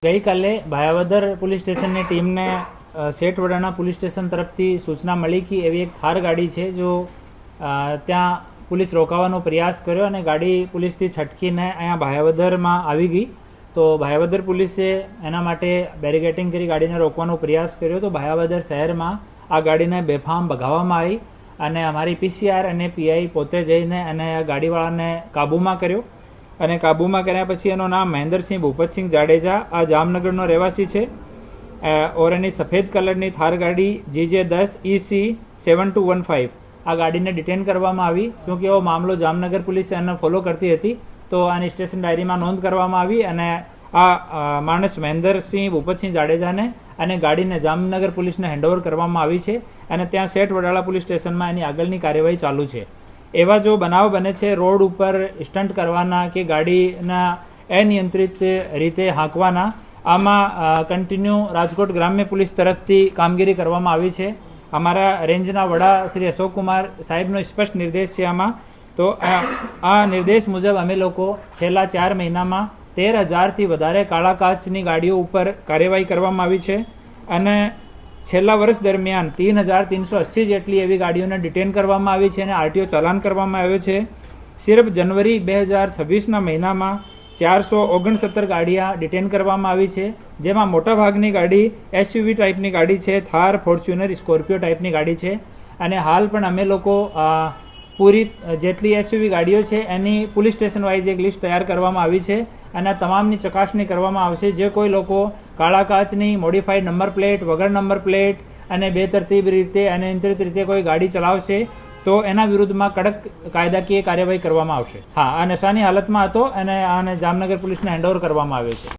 ગઈકાલે ભાયાવદર પોલીસ સ્ટેશનની ટીમને સેઠવડાના પોલીસ સ્ટેશન તરફથી સૂચના મળી કે એવી એક થાર ગાડી છે જો ત્યાં પોલીસ રોકાવાનો પ્રયાસ કર્યો અને ગાડી પોલીસથી છટકીને અહીંયા ભાયાવદરમાં આવી ગઈ. તો ભાયાવદર પોલીસે એના માટે બેરિકેટિંગ કરી ગાડીને રોકવાનો પ્રયાસ કર્યો. તો ભાયાવદર શહેરમાં આ ગાડીને બેફામ ભગાવવામાં આવી અને અમારી પીસીઆર અને પીઆઈ પોતે જઈને અને આ ગાડીવાળાને કાબૂમાં કર્યો. અને કાબૂમાં કર્યા પછી એનું નામ મહેન્દ્રસિંહ ભૂપતસિંહ જાડેજા આ જામનગરનો રહેવાસી છે ઓર એની સફેદ કલરની થાર ગાડી GJ10 EC 7215 આ ગાડીને ડિટેન કરવામાં આવી. જોકે એવો મામલો જામનગર પોલીસે એને ફોલો કરતી હતી તો આની સ્ટેશન ડાયરીમાં નોંધ કરવામાં આવી અને આ માણસ મહેન્દ્રસિંહ ભૂપતસિંહ જાડેજાને અને ગાડીને જામનગર પોલીસને હેન્ડઓવર કરવામાં આવી છે અને ત્યાં સેઠ વડાળા પોલીસ સ્ટેશનમાં એની આગળની કાર્યવાહી ચાલુ છે. એવા જો બનાવ બને છે રોડ ઉપર સ્ટન્ટ કરવાના કે ગાડીના અનિયંત્રિત રીતે હાંકવાના, આમાં કન્ટિન્યુ રાજકોટ ગ્રામ્ય પોલીસ તરફથી કામગીરી કરવામાં આવી છે. અમારા રેન્જના વડા શ્રી અશોકકુમાર સાહેબનો સ્પષ્ટ નિર્દેશ છે આમાં. તો આ નિર્દેશ મુજબ અમે લોકો છેલ્લા 4 મહિનામાં 13,000થી વધારે કાળા કાચની ગાડીઓ ઉપર કાર્યવાહી કરવામાં આવી છે અને છેલ્લા વર્ષ દરમિયાન 3,380 જેટલી એવી ગાડીઓને ડિટેન કરવામાં આવી છે અને આરટીઓ ચાલાન કરવામાં આવ્યો છે. સિર્ફ જનવરી 2026ના મહિનામાં 469 ગાડીઓ ડિટેન કરવામાં આવી છે, જેમાં મોટાભાગની ગાડી SUV ટાઈપની ગાડી છે, થાર, ફોર્ચ્યુનર, સ્કોર્પિયો ટાઈપની ગાડી છે. અને હાલ પણ અમે લોકો પૂરી જેટલી SUV ગાડીઓ છે એની પોલીસ સ્ટેશન વાઇઝ એક લિસ્ટ તૈયાર કરવામાં આવી છે અને તમામની ચકાસણી કરવામાં આવશે. જે કોઈ લોકો કાળા કાચની મોડિફાઈડ નંબર પ્લેટ, વગર નંબર પ્લેટ અને બેતરતીબ રીતે અને અનિયંત્રિત રીતે કોઈ ગાડી ચલાવશે તો એના વિરુદ્ધમાં કડક કાયદાકીય કાર્યવાહી કરવામાં આવશે. હા, આ નશાની હાલતમાં હતો અને આને જામનગર પોલીસને હેન્ડઓવર કરવામાં આવ્યો છે.